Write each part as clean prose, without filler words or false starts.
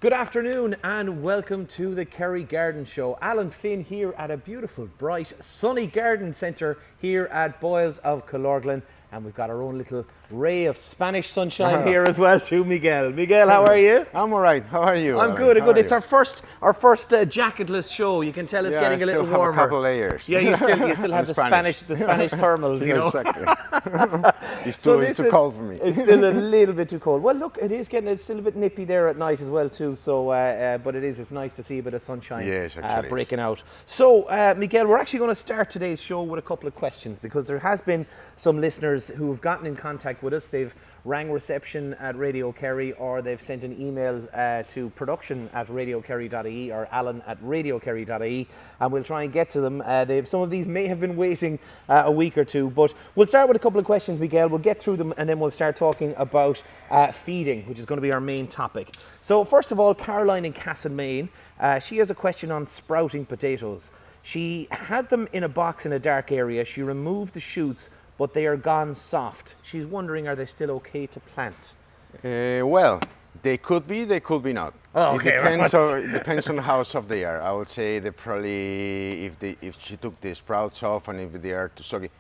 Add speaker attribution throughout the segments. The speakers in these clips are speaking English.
Speaker 1: Good afternoon and welcome to the Kerry Garden Show. Alan Finn here at a beautiful, bright, sunny garden centre here at Boyles of Killorglin. And we've got our own little ray of Spanish sunshine here as well too, Miguel. Miguel, how are you?
Speaker 2: I'm all right. How are you?
Speaker 1: I'm
Speaker 2: Alan?
Speaker 1: good.
Speaker 2: How
Speaker 1: Good.
Speaker 2: are
Speaker 1: It's
Speaker 2: you?
Speaker 1: our first jacketless show. You can tell it's getting a little
Speaker 2: I still
Speaker 1: warmer.
Speaker 2: have a couple layers.
Speaker 1: Yeah, you still have the Spanish thermals, you know.
Speaker 2: Exactly. It's too cold for me.
Speaker 1: It's still a little bit too cold. Well, look, it's still a bit nippy there at night as well too. So, but it's nice to see a bit of sunshine breaking out. So, Miguel, we're actually going to start today's show with a couple of questions because there has been some listeners who have gotten in contact with us. They've rang reception at Radio Kerry, or they've sent an email to production@radiokerry.ie or alan@radiokerry.ie, and we'll try and get to them. Some of these may have been waiting a week or two, but we'll start with a couple of questions, Miguel. We'll get through them and then we'll start talking about feeding, which is going to be our main topic. So first of all, Caroline in Castlemaine, she has a question on sprouting potatoes. She had them in a box in a dark area. She removed the shoots, but they are gone soft. She's wondering, are they still okay to plant?
Speaker 2: Well, they could be not.
Speaker 1: Oh, okay.
Speaker 2: It depends on how soft they are. I would say they probably, if she took the sprouts off and if they are too soggy,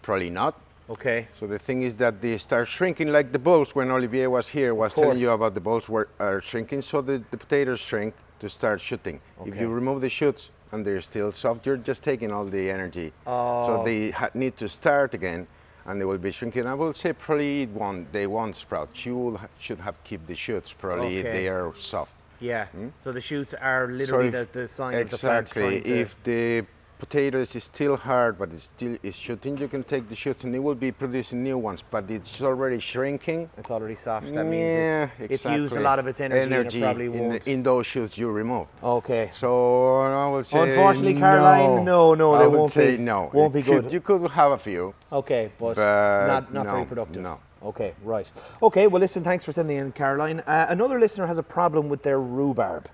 Speaker 2: probably not.
Speaker 1: Okay.
Speaker 2: So the thing is that they start shrinking like the bulbs. When Olivier was here, was telling you about the bulbs are shrinking, so the potatoes shrink to start shooting.
Speaker 1: Okay.
Speaker 2: If you remove the shoots and they're still soft, you're just taking all the energy.
Speaker 1: Oh.
Speaker 2: So they need to start again, and they will be shrinking. I will say probably they won't sprout. You should have keep the shoots probably if they are soft.
Speaker 1: Yeah. So the shoots are literally the sign of the plant trying to...
Speaker 2: If the potatoes is still hard, but it's shooting, you can take the shoots and it will be producing new ones, but it's already shrinking.
Speaker 1: It's already soft. That means it's used a lot of its energy and it probably won't.
Speaker 2: In those shoots you remove.
Speaker 1: Okay.
Speaker 2: So I will say
Speaker 1: unfortunately, Caroline, no, they won't
Speaker 2: say
Speaker 1: be.
Speaker 2: No,
Speaker 1: won't be good.
Speaker 2: You could have a few.
Speaker 1: Okay, but not very productive.
Speaker 2: No.
Speaker 1: Okay, right. Okay, well listen, thanks for sending in, Caroline. Another listener has a problem with their rhubarb.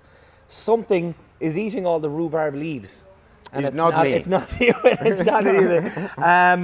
Speaker 1: Something is eating all the rhubarb leaves. And
Speaker 2: it's not me.
Speaker 1: It's not you. It's not it either.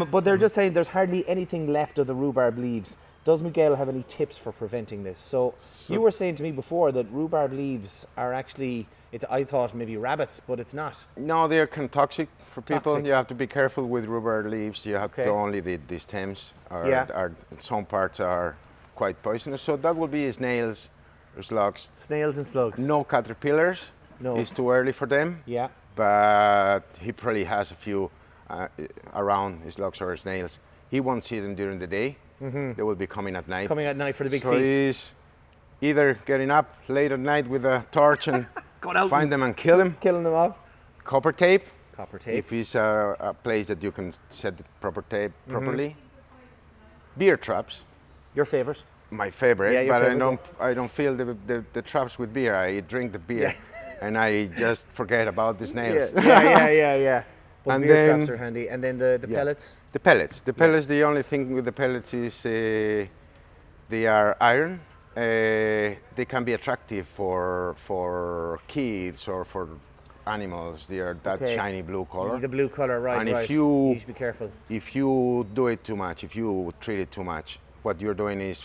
Speaker 1: But they're just saying there's hardly anything left of the rhubarb leaves. Does Miguel have any tips for preventing this? So you were saying to me before that rhubarb leaves are actually, I thought maybe rabbits, but it's not.
Speaker 2: No, they're kind of toxic for people.
Speaker 1: Toxic.
Speaker 2: You have to be careful with rhubarb leaves. You have to only the stems are some parts are quite poisonous. So that will be snails or slugs.
Speaker 1: Snails and slugs.
Speaker 2: No caterpillars.
Speaker 1: No.
Speaker 2: It's too early for them.
Speaker 1: Yeah.
Speaker 2: But he probably has a few around slugs or snails. He won't see them during the day. Mm-hmm. They will be coming at night.
Speaker 1: Coming at night for the big
Speaker 2: so
Speaker 1: feast.
Speaker 2: He's either getting up late at night with a torch and find them and kill them.
Speaker 1: Killing them off.
Speaker 2: Copper tape.
Speaker 1: Copper tape.
Speaker 2: If it's a place that you can set the proper tape properly. Beer traps.
Speaker 1: Your favorite?
Speaker 2: My favorite,
Speaker 1: yeah,
Speaker 2: but
Speaker 1: favorite.
Speaker 2: I don't feel the traps with beer. I drink the beer. Yeah. And I just forget about the snails.
Speaker 1: Yeah. But
Speaker 2: and
Speaker 1: beer traps are handy. And then the pellets?
Speaker 2: The pellets, the only thing with the pellets is they are iron. They can be attractive for kids or for animals. They are that shiny blue color.
Speaker 1: The blue color, right,
Speaker 2: and
Speaker 1: if
Speaker 2: you
Speaker 1: should be careful.
Speaker 2: If you do it too much, if you treat it too much, what you're doing is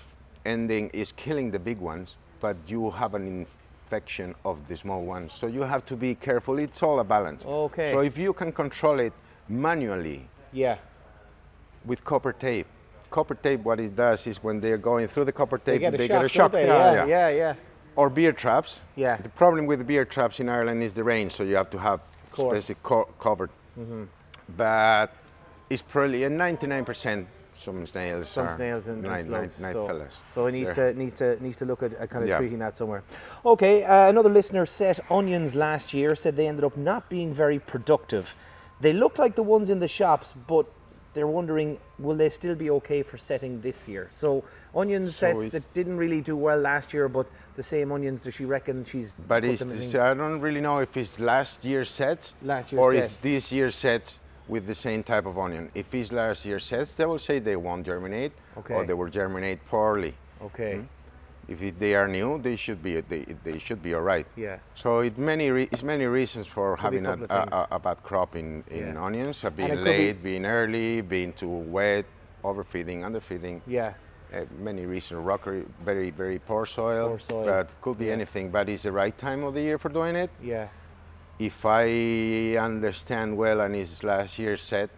Speaker 2: killing the big ones, but you have an infection of the small ones. So you have to be careful. It's all a balance.
Speaker 1: Okay.
Speaker 2: So if you can control it manually, with copper tape, what it does is when they're going through the copper tape, they get a shock.
Speaker 1: Yeah.
Speaker 2: Or beer traps.
Speaker 1: Yeah.
Speaker 2: The problem with the beer traps in Ireland is the rain, so you have to have specific covered. Mm-hmm. But it's probably 99%. Some snails and
Speaker 1: slugs.
Speaker 2: fellas.
Speaker 1: So it needs to look at kind of treating that somewhere. Okay, another listener set onions last year, said they ended up not being very productive. They look like the ones in the shops, but they're wondering, will they still be okay for setting this year? So onion sets that didn't really do well last year, but the same onions, does she reckon she's
Speaker 2: But I don't really know if it's last year's set or if this year's set with the same type of onion. If it's last year's sets, they will say they won't germinate, or they will germinate poorly.
Speaker 1: Okay. Mm-hmm.
Speaker 2: If they are new, they should be all right.
Speaker 1: Yeah.
Speaker 2: So it's many reasons for having a bad crop in onions. Being late, being early, being too wet, overfeeding, underfeeding.
Speaker 1: Yeah.
Speaker 2: Many reasons. Rocky, very, very poor soil. But could be anything. But it's the right time of the year for doing it.
Speaker 1: Yeah.
Speaker 2: If I understand well, and it's last year's set,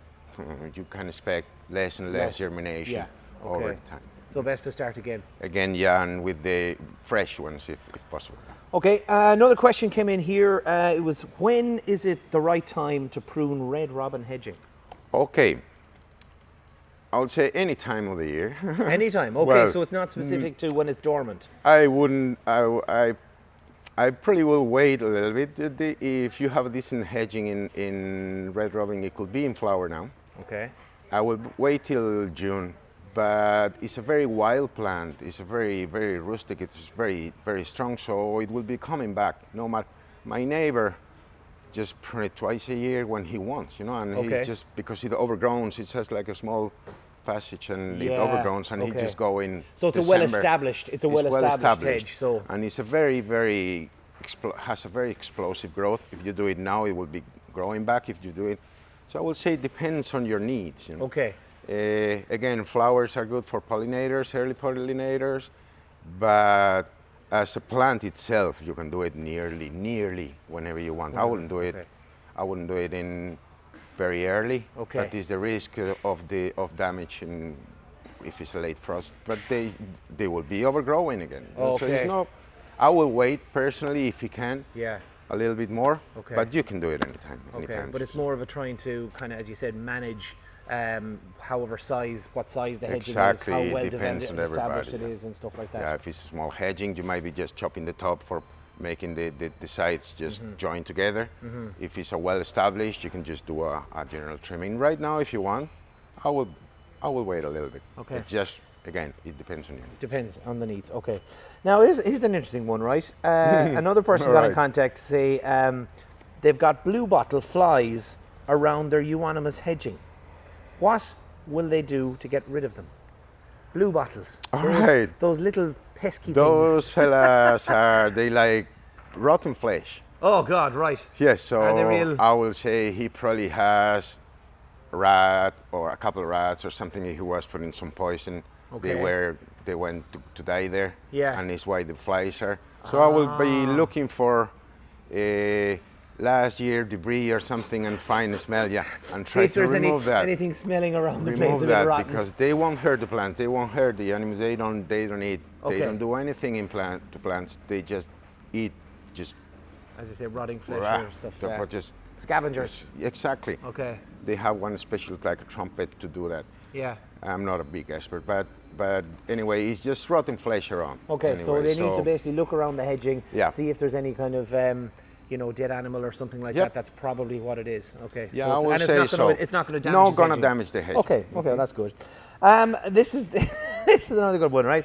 Speaker 2: you can expect less and less germination over time.
Speaker 1: So best to start again.
Speaker 2: Again, yeah, and with the fresh ones, if possible.
Speaker 1: Okay, another question came in here. It was, when is it the right time to prune red robin hedging?
Speaker 2: Okay, I would say any time of the year.
Speaker 1: Anytime. Okay, well, so it's not specific to when it's dormant.
Speaker 2: I wouldn't. I probably will wait a little bit. If you have a decent hedging in red robin, it could be in flower now.
Speaker 1: Okay.
Speaker 2: I will wait till June, but it's a very wild plant. It's a very, very rustic. It's very, very strong, so it will be coming back. No matter. My neighbor just prune it twice a year when he wants, you know, and he's just, because it overgrows, it has like a small passage and it overgrows, and he just go in.
Speaker 1: So it's
Speaker 2: December.
Speaker 1: a well-established, hedge. So
Speaker 2: and it's a very, very has a very explosive growth. If you do it now, it will be growing back. If you do it, so I will say it depends on your needs. You know?
Speaker 1: Okay.
Speaker 2: Again, flowers are good for pollinators, early pollinators, but as a plant itself, you can do it nearly whenever you want. I wouldn't do it. I wouldn't do it in very early.
Speaker 1: Okay.
Speaker 2: That is the risk of damage if it's a late frost. But they will be overgrowing again.
Speaker 1: Okay.
Speaker 2: So it's not. I will wait personally if you can.
Speaker 1: Yeah.
Speaker 2: A little bit more.
Speaker 1: Okay.
Speaker 2: But you can do it anytime.
Speaker 1: Okay. But it's more of a trying to kind of, as you said, manage. What size the hedging is, how well developed and established it is, and stuff like that.
Speaker 2: Yeah, if it's small hedging, you might be just chopping the top for making the sides just join together. If it's a well established, you can just do a general trimming. Right now, if you want, I will wait a little bit.
Speaker 1: Okay.
Speaker 2: It's just, again, it depends on you.
Speaker 1: Depends on the needs. Okay. Now here's an interesting one, right? Another person got in contact to say they've got blue bottle flies around their euonymus hedging. What will they do to get rid of them? Blue bottles. Those little pesky things.
Speaker 2: Those fellas they like rotten flesh.
Speaker 1: Oh God, right.
Speaker 2: Yes, so
Speaker 1: are they real?
Speaker 2: I will say he probably has a rat or a couple of rats or something. He was putting some poison.
Speaker 1: Okay.
Speaker 2: They went to die there.
Speaker 1: Yeah.
Speaker 2: And it's why the flies are. So I will be looking for last year debris or something and find the smell, and try to remove that.
Speaker 1: Anything smelling around the place.
Speaker 2: Remove that because they won't hurt the plant. They won't hurt the animals. They don't eat.
Speaker 1: Okay.
Speaker 2: They don't do anything to plants. They just eat,
Speaker 1: as you say, rotting flesh or stuff.
Speaker 2: But just
Speaker 1: scavengers.
Speaker 2: Exactly.
Speaker 1: Okay.
Speaker 2: They have one special, like a trumpet, to do that.
Speaker 1: Yeah.
Speaker 2: I'm not a big expert, but anyway, it's just rotten flesh around.
Speaker 1: Okay,
Speaker 2: anyway,
Speaker 1: so they need to basically look around the hedging, see if there's any kind of dead animal or something like that. That's probably what it is. Okay.
Speaker 2: Yeah,
Speaker 1: so
Speaker 2: I would say so.
Speaker 1: It's not going to damage.
Speaker 2: Not going to damage the hedge.
Speaker 1: Okay. Okay, that's good. This is this is another good one, right?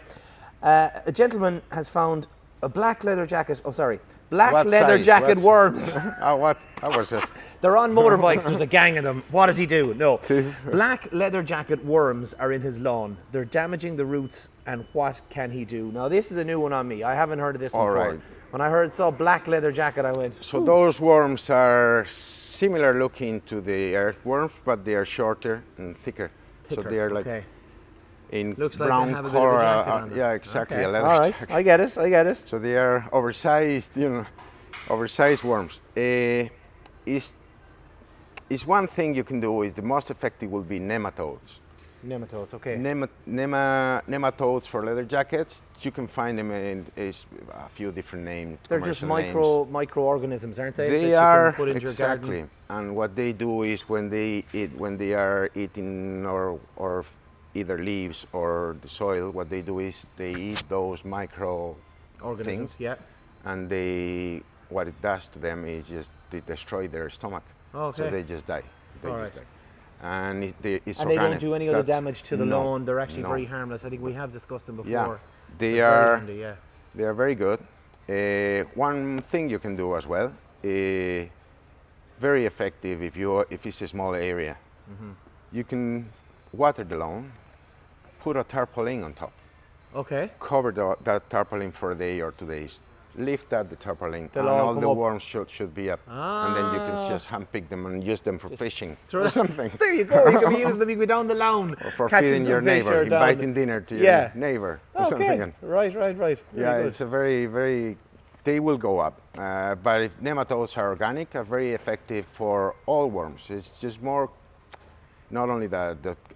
Speaker 1: A gentleman has found a black leather jacket. Oh, sorry. Black leather jacket worms.
Speaker 2: What was it?
Speaker 1: They're on motorbikes. There's a gang of them. What does he do? No. Black leather jacket worms are in his lawn. They're damaging the roots, and what can he do? Now, this is a new one on me. I haven't heard of this one before.
Speaker 2: Right.
Speaker 1: When I saw black leather jacket, I went,
Speaker 2: so those worms are similar looking to the earthworms, but they are shorter and thicker. So they are like in
Speaker 1: looks
Speaker 2: brown
Speaker 1: like
Speaker 2: color. Yeah, exactly. A leather jacket.
Speaker 1: I get it.
Speaker 2: So they are oversized, oversized worms. Is one thing you can do. Is the most effective will be nematodes.
Speaker 1: Nematodes, okay.
Speaker 2: Nematodes for leather jackets. You can find them in a few different names.
Speaker 1: They're just microorganisms, aren't they?
Speaker 2: They are, exactly. And what they do is when they are eating or either leaves or the soil, what they do is they eat those micro
Speaker 1: organisms.
Speaker 2: Things, and what it does to them is just they destroy their stomach.
Speaker 1: Okay.
Speaker 2: So they just die. They just die. And it's
Speaker 1: and
Speaker 2: organic.
Speaker 1: they don't do any other damage to the lawn. They're actually very harmless. I think we have discussed them before.
Speaker 2: Yeah, they are.
Speaker 1: Handy,
Speaker 2: They are very good. One thing you can do as well, very effective if it's a small area. You can water the lawn, put a tarpaulin on top.
Speaker 1: Okay.
Speaker 2: Cover that tarpaulin for a day or 2 days. lift out the tarpaulin,
Speaker 1: They'll
Speaker 2: and all the
Speaker 1: come up.
Speaker 2: worms should be up. And then you can just hand-pick them and use them for fishing or something.
Speaker 1: There you go. You can be using them. You can be down the lawn.
Speaker 2: Or for
Speaker 1: catching
Speaker 2: feeding
Speaker 1: some
Speaker 2: your
Speaker 1: fish
Speaker 2: neighbor,
Speaker 1: or down
Speaker 2: inviting dinner to
Speaker 1: Yeah.
Speaker 2: your neighbor or
Speaker 1: Okay.
Speaker 2: something.
Speaker 1: Right. Very
Speaker 2: Yeah,
Speaker 1: good.
Speaker 2: it's a very, they will go up. But if nematodes are organic, are very effective for all worms. It's just more, not only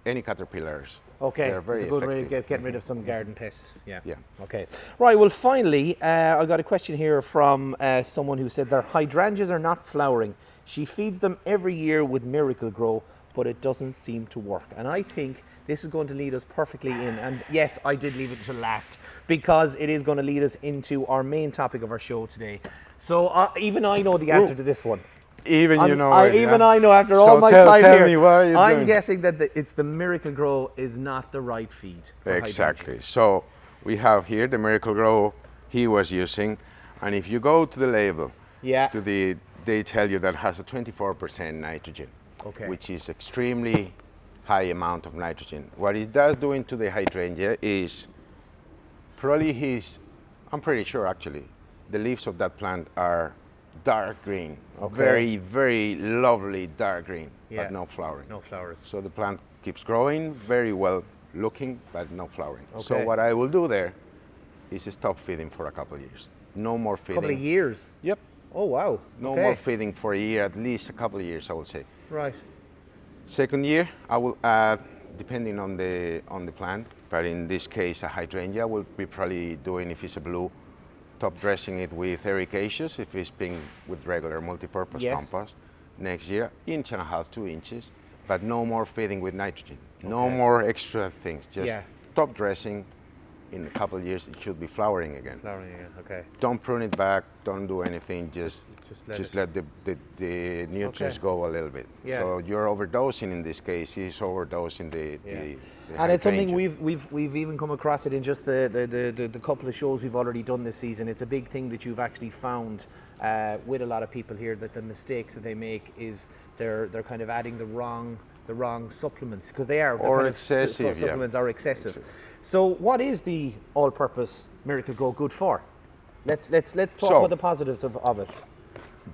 Speaker 2: any caterpillars.
Speaker 1: Okay,
Speaker 2: They're very
Speaker 1: it's a good way
Speaker 2: effective.
Speaker 1: of getting rid of some garden pests. Yeah.
Speaker 2: Yeah.
Speaker 1: Okay. Right. Well, finally, I got a question here from someone who said their hydrangeas are not flowering. She feeds them every year with Miracle Grow, but it doesn't seem to work. And I think this is going to lead us perfectly in. And yes, I did leave it until last because it is going to lead us into our main topic of our show today. So even I know the answer to this one.
Speaker 2: Even you know it,
Speaker 1: Even
Speaker 2: yeah?
Speaker 1: I know after
Speaker 2: So
Speaker 1: all my
Speaker 2: tell
Speaker 1: time here.
Speaker 2: me, what are you
Speaker 1: I'm
Speaker 2: doing?
Speaker 1: guessing that it's the Miracle Grow is not the right feed. For
Speaker 2: Exactly.
Speaker 1: hydrangeas.
Speaker 2: So we have here the Miracle Grow he was using, and if you go to the label,
Speaker 1: Yeah.
Speaker 2: they tell you that has a 24% nitrogen,
Speaker 1: Okay.
Speaker 2: which is extremely high amount of nitrogen. What it does doing to the hydrangea is probably I'm pretty sure actually, the leaves of that plant are dark green,
Speaker 1: Okay.
Speaker 2: very lovely dark green,
Speaker 1: Yeah.
Speaker 2: but no flowering.
Speaker 1: No flowers.
Speaker 2: So the plant keeps growing, very well looking, but no flowering. So
Speaker 1: Okay.
Speaker 2: what I will do there is stop feeding for a couple of years. No more feeding.
Speaker 1: Couple of years.
Speaker 2: Yep.
Speaker 1: Oh wow.
Speaker 2: No
Speaker 1: Okay.
Speaker 2: more feeding for a year, at least a couple of years, I would say.
Speaker 1: Right.
Speaker 2: Second year, I will add, depending on the plant, but in this case, a hydrangea will be probably doing, if it's a blue, top dressing it with ericaceous, if it's pink with regular multi-purpose
Speaker 1: Yes.
Speaker 2: compost. Next year, 1.5 to 2 inches, but no more feeding with nitrogen. No
Speaker 1: Okay.
Speaker 2: more extra things, just
Speaker 1: Yeah.
Speaker 2: top dressing. In a couple of years, it should be flowering again.
Speaker 1: Flowering again. Okay.
Speaker 2: Don't prune it back, don't do anything, just
Speaker 1: Just
Speaker 2: let the nutrients
Speaker 1: Okay.
Speaker 2: go a little bit.
Speaker 1: Yeah.
Speaker 2: So you're overdosing in this case, he's overdosing the
Speaker 1: And it's something
Speaker 2: hydrangea.
Speaker 1: we've even come across it in just the couple of shows we've already done this season. It's a big thing that you've actually found with a lot of people here, that the mistakes that they make is they're kind of adding the wrong supplements, because they're
Speaker 2: Or
Speaker 1: kind of
Speaker 2: excessive, yeah.
Speaker 1: supplements are excessive. So what is the all-purpose Miracle Grow good for? Let's talk
Speaker 2: So-
Speaker 1: about the positives of it.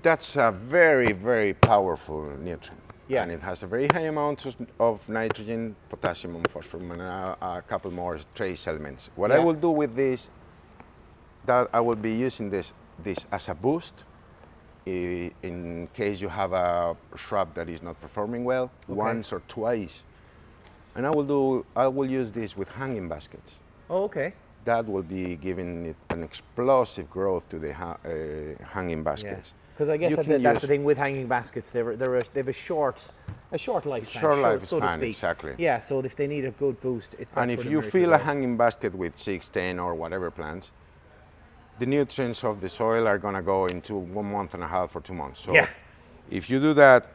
Speaker 2: That's a very powerful nutrient.
Speaker 1: Yeah.
Speaker 2: And it has a very high amount of nitrogen, potassium, and phosphorus, and a couple more trace elements. What I
Speaker 1: Yeah.
Speaker 2: will do with this, that I will be using this as a boost in case you have a shrub that is not performing well, once or twice. And I will use this with hanging baskets.
Speaker 1: Oh, okay.
Speaker 2: That will be giving it an explosive growth to the hanging baskets.
Speaker 1: Because I guess
Speaker 2: You
Speaker 1: that's
Speaker 2: can
Speaker 1: the
Speaker 2: use-
Speaker 1: thing with hanging baskets. They have a short lifespan,
Speaker 2: Short
Speaker 1: so to
Speaker 2: lifespan,
Speaker 1: speak.
Speaker 2: exactly.
Speaker 1: Yeah. So if they need a good boost, it's
Speaker 2: And
Speaker 1: that's
Speaker 2: if
Speaker 1: where the
Speaker 2: you
Speaker 1: Miracle
Speaker 2: fill a
Speaker 1: Grow-
Speaker 2: hanging basket with 6, 10, or whatever plants, the nutrients of the soil are going to go into 1.5 months or 2 months. So
Speaker 1: Yeah.
Speaker 2: if you do that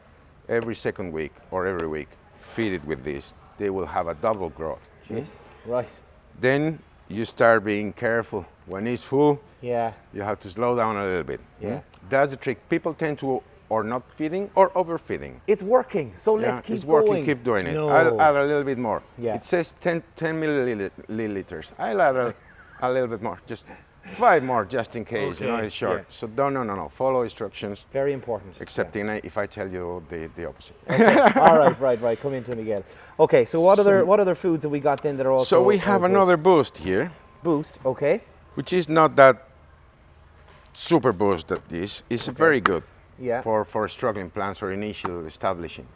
Speaker 2: every second week or every week, feed it with this, they will have a double growth.
Speaker 1: Jeez. Right.
Speaker 2: Then you start being careful. When it's full,
Speaker 1: Yeah.
Speaker 2: you have to slow down a little bit.
Speaker 1: Yeah.
Speaker 2: That's the trick. People tend to or not feeding or overfeeding.
Speaker 1: It's working. So let's
Speaker 2: Yeah,
Speaker 1: keep
Speaker 2: it's working,
Speaker 1: going.
Speaker 2: keep doing it.
Speaker 1: No.
Speaker 2: I'll add a little bit more.
Speaker 1: Yeah.
Speaker 2: It says 10 milliliters. I'll add a little bit more, just 5 more just in case,
Speaker 1: Okay,
Speaker 2: it's short.
Speaker 1: yeah.
Speaker 2: So no. Follow instructions,
Speaker 1: Very important.
Speaker 2: excepting if I tell you the opposite.
Speaker 1: All right, right. Come into Miguel. Okay. So what other foods have we got then that are also?
Speaker 2: So we have
Speaker 1: good?
Speaker 2: another boost here,
Speaker 1: boost. Okay.
Speaker 2: which is not that super boost that this is very good
Speaker 1: Yeah.
Speaker 2: for struggling plants or initial establishing.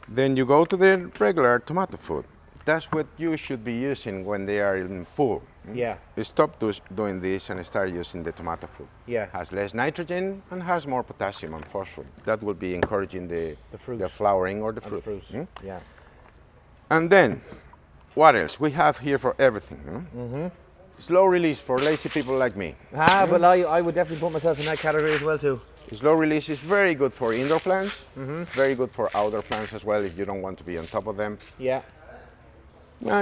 Speaker 2: Then you go to the regular tomato food. That's what you should be using when they are in full.
Speaker 1: Yeah.
Speaker 2: Stop doing this and start using the tomato food.
Speaker 1: Yeah.
Speaker 2: Has less nitrogen and has more potassium and phosphorus. That will be encouraging the
Speaker 1: fruit.
Speaker 2: flowering or the
Speaker 1: And the
Speaker 2: fruit.
Speaker 1: fruit. Yeah.
Speaker 2: And then, what else? We have here for everything. Slow release for lazy people like me.
Speaker 1: But I would definitely put myself in that category as well too.
Speaker 2: Slow release is very good for indoor plants, very good for outdoor plants as well if you don't want to be on top of them.
Speaker 1: Yeah.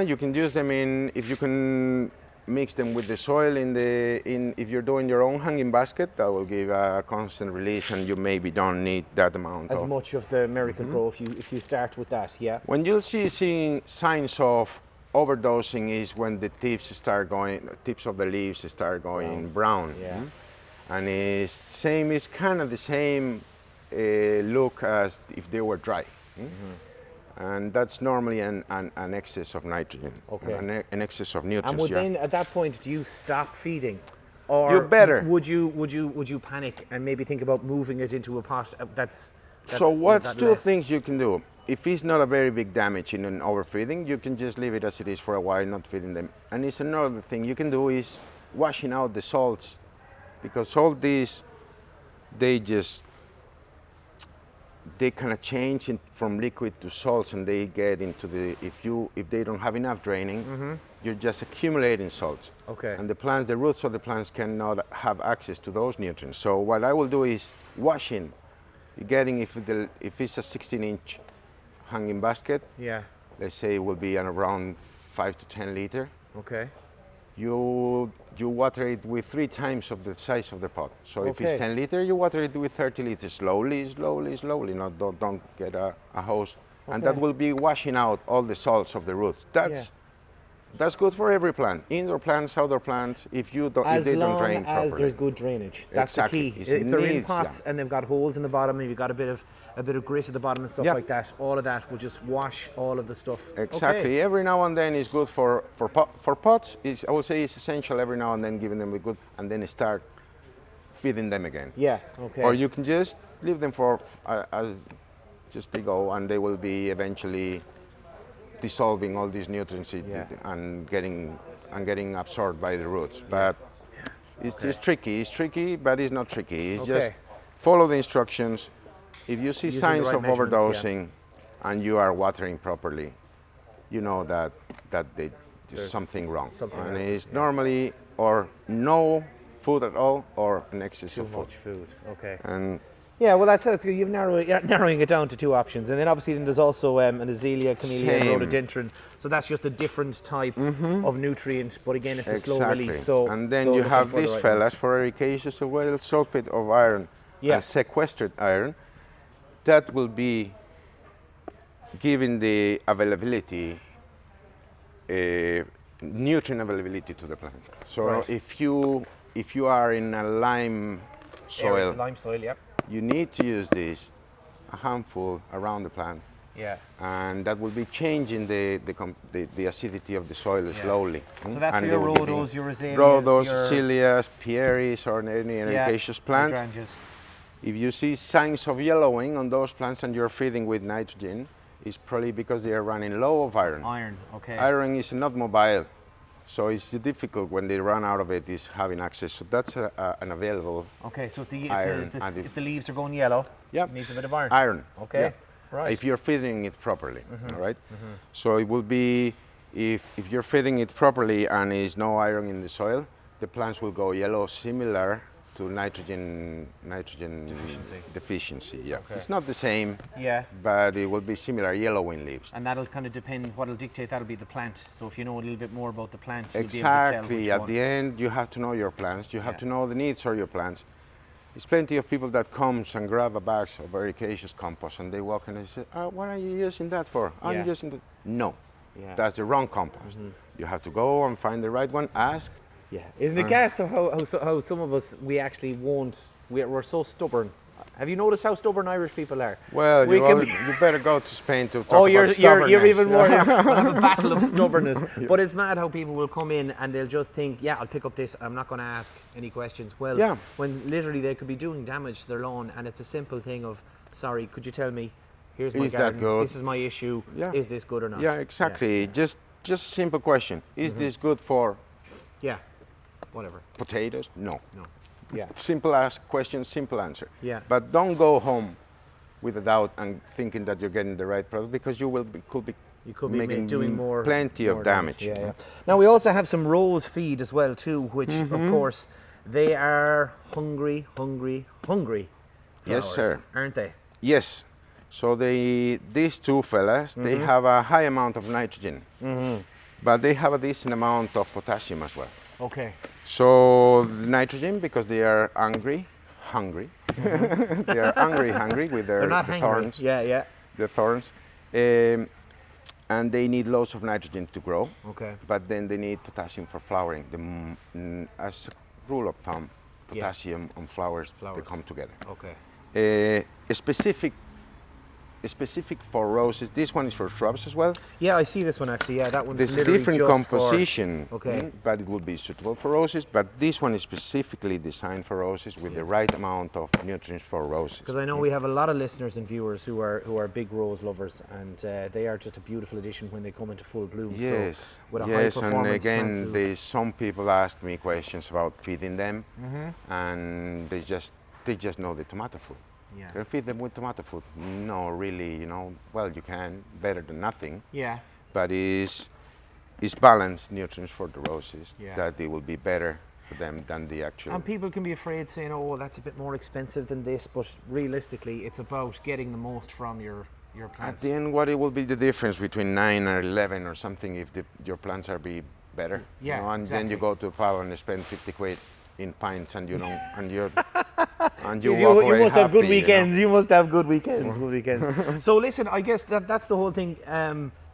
Speaker 2: You can use them if you can mix them with the soil if you're doing your own hanging basket, that will give a constant release and you maybe don't need that amount
Speaker 1: As much of the Miracle Grow if you start with that. Yeah.
Speaker 2: When you'll see signs of overdosing is when the tips of the leaves start going brown.
Speaker 1: Yeah.
Speaker 2: And it's kind of the same look as if they were dry. And that's normally an excess of nitrogen, an excess of nutrients.
Speaker 1: And then at that point, do you stop feeding? Or
Speaker 2: You better.
Speaker 1: Would you panic and maybe think about moving it into a pot that's
Speaker 2: So what's
Speaker 1: that
Speaker 2: two
Speaker 1: less?
Speaker 2: things you can do? If it's not a very big damage in an overfeeding, you can just leave it as it is for a while, not feeding them. And it's another thing you can do is washing out the salts, because all these, they kind of change from liquid to salts, and they get into the, if they don't have enough draining, you're just accumulating salts.
Speaker 1: Okay.
Speaker 2: And the roots of the plants cannot have access to those nutrients. So what I will do is washing, getting, if it's a 16-inch hanging basket,
Speaker 1: Yeah.
Speaker 2: let's say it will be around 5 to 10 liter.
Speaker 1: Okay.
Speaker 2: You water it with 3 times of the size of the pot. So if it's 10 liter, you water it with 30 liters, slowly. Not don't get a hose, and that will be washing out all the salts of the roots. That's good for every plant, indoor plants, outdoor plants. If they don't drain properly.
Speaker 1: As long as there's good drainage, that's
Speaker 2: Exactly.
Speaker 1: the key. If they're in pots and they've got holes in the bottom, and you've got a bit of grit at the bottom and stuff like that, all of that will just wash all of the stuff.
Speaker 2: Exactly.
Speaker 1: Okay.
Speaker 2: Every now and then is good for pots. I would say it's essential every now and then giving them a good, and then start feeding them again.
Speaker 1: Yeah. Okay.
Speaker 2: Or you can just leave them for just they go, and they will be eventually dissolving all these nutrients and getting absorbed by the roots. But it's tricky. It's tricky, but it's not tricky. It's just follow the instructions. If you see signs of overdosing and you are watering properly, you know that there's something wrong. And it's normally or no food at all or an excess of food.
Speaker 1: Too much food. Okay.
Speaker 2: And
Speaker 1: yeah, well, that's good. You're narrowing it down to 2 options, and then obviously there's also an azalea, camellia, and rhododendron. So that's just a different type of nutrient, but again, it's a slow release. So
Speaker 2: and then you have these fellas for ericaceous as well, sulfate of iron, and sequestered iron. That will be giving the availability, nutrient availability to the plant. So if you are in a lime soil, you need to use this, a handful around the plant.
Speaker 1: Yeah.
Speaker 2: And that will be changing the acidity of the soil slowly.
Speaker 1: So that's for your rhodos, your azaleas,
Speaker 2: rhodos, azaleas, pieris, or any ericaceous plants.
Speaker 1: Hydrangeas.
Speaker 2: If you see signs of yellowing on those plants and you're feeding with nitrogen, it's probably because they are running low of iron.
Speaker 1: Iron, okay.
Speaker 2: Iron is not mobile, so it's difficult when they run out of it, is having access. So that's an available
Speaker 1: Okay, so if
Speaker 2: iron.
Speaker 1: If the leaves are going yellow, it needs a bit of iron.
Speaker 2: Iron.
Speaker 1: Okay,
Speaker 2: yeah.
Speaker 1: right.
Speaker 2: If you're feeding it properly, all right? So it will be, if you're feeding it properly and there's no iron in the soil, the plants will go yellow, similar to nitrogen deficiency. Yeah, it's not the same.
Speaker 1: Yeah,
Speaker 2: but it will be similar, yellowing leaves.
Speaker 1: And that'll kind of depend. What'll dictate that'll be the plant. So if you know a little bit more about the plant,
Speaker 2: exactly.
Speaker 1: You'll be able to tell which
Speaker 2: At
Speaker 1: one.
Speaker 2: the end, you have to know your plants. You have to know the needs of your plants. There's plenty of people that comes and grab a bag of ericaceous compost and they walk and they say, "What are you using that for?" I'm using the. No, that's the wrong compost. You have to go and find the right one. Ask.
Speaker 1: Yeah, isn't it gas how some of us, we actually won't, we're so stubborn. Have you noticed how stubborn Irish people are?
Speaker 2: Well, you better go to Spain to talk about stubbornness.
Speaker 1: You're even more, we'll have a battle of stubbornness. But it's mad how people will come in and they'll just think, I'll pick up this, I'm not going to ask any questions. Well, when literally they could be doing damage to their lawn, and it's a simple thing of, sorry, could you tell me, here's my garden, this is my issue, is this good or not?
Speaker 2: Yeah, exactly. Just a simple question. Is this good for...
Speaker 1: whatever.
Speaker 2: Potatoes? No.
Speaker 1: Yeah.
Speaker 2: Simple ask question, simple answer.
Speaker 1: Yeah.
Speaker 2: But don't go home with a doubt and thinking that you're getting the right product, because you could be making
Speaker 1: doing
Speaker 2: plenty of damage.
Speaker 1: Yeah. Now we also have some rose feed as well too, which of course they are hungry flowers,
Speaker 2: Yes, sir.
Speaker 1: aren't they?
Speaker 2: Yes. So these two fellas, they have a high amount of nitrogen, but they have a decent amount of potassium as well.
Speaker 1: Okay.
Speaker 2: So nitrogen, because they are hungry. They are hungry with their
Speaker 1: They're not
Speaker 2: the
Speaker 1: hangry.
Speaker 2: thorns.
Speaker 1: Yeah.
Speaker 2: The thorns. and they need loads of nitrogen to grow.
Speaker 1: Okay.
Speaker 2: But then they need potassium for flowering. As a rule of thumb, potassium on flowers, they come together.
Speaker 1: Okay.
Speaker 2: Specific for roses. This one is for shrubs as well.
Speaker 1: Yeah, I see this one actually. Yeah, that one's
Speaker 2: There's a
Speaker 1: literally
Speaker 2: different
Speaker 1: just
Speaker 2: composition,
Speaker 1: okay.
Speaker 2: But it would be suitable for roses. But this one is specifically designed for roses with the right amount of nutrients for roses.
Speaker 1: Because I know we have a lot of listeners and viewers who are big rose lovers, and they are just a beautiful addition when they come into full bloom.
Speaker 2: Yes,
Speaker 1: so with a
Speaker 2: yes,
Speaker 1: high
Speaker 2: and
Speaker 1: performance
Speaker 2: again, some people ask me questions about feeding them, and they just know the tomato food.
Speaker 1: Yeah.
Speaker 2: Can you feed them with tomato food? No, really, you know, well, you can, better than nothing.
Speaker 1: Yeah.
Speaker 2: But it's balanced nutrients for the roses,
Speaker 1: Yeah.
Speaker 2: that it will be better for them than the actual.
Speaker 1: And people can be afraid saying, oh, well, that's a bit more expensive than this, but realistically, it's about getting the most from your plants.
Speaker 2: At the end, what it will be the difference between 9 or 11 or something if your plants are better?
Speaker 1: Yeah,
Speaker 2: you know, and
Speaker 1: exactly.
Speaker 2: then you go to a pub and spend 50 quid in pints, and you don't, and you
Speaker 1: You
Speaker 2: walk away
Speaker 1: must have good
Speaker 2: happy,
Speaker 1: weekends.
Speaker 2: You know?
Speaker 1: You must have good weekends. Good weekends. So listen, I guess that's the whole thing.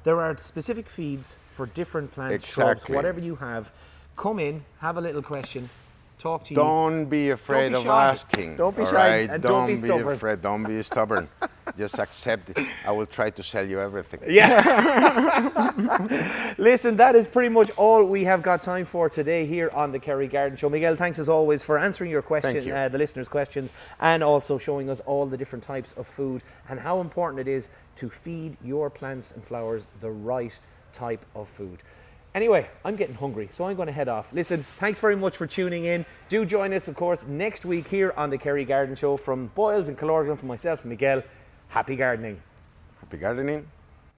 Speaker 1: There are specific feeds for different plants, shrubs, whatever you have. Come in, have a little question, talk to you.
Speaker 2: Don't be afraid of asking.
Speaker 1: Don't be shy,
Speaker 2: right?
Speaker 1: and don't be stubborn.
Speaker 2: Afraid. Don't be stubborn. Just accept it. I will try to sell you everything.
Speaker 1: Yeah. Listen, that is pretty much all we have got time for today here on the Kerry Garden Show. Miguel, thanks as always for answering your question, the listeners' questions, and also showing us all the different types of food and how important it is to feed your plants and flowers the right type of food. Anyway, I'm getting hungry, so I'm going to head off. Listen, thanks very much for tuning in. Do join us, of course, next week here on the Kerry Garden Show. From Boyles and Killorglin, from myself and Miguel, happy gardening.
Speaker 2: Happy gardening.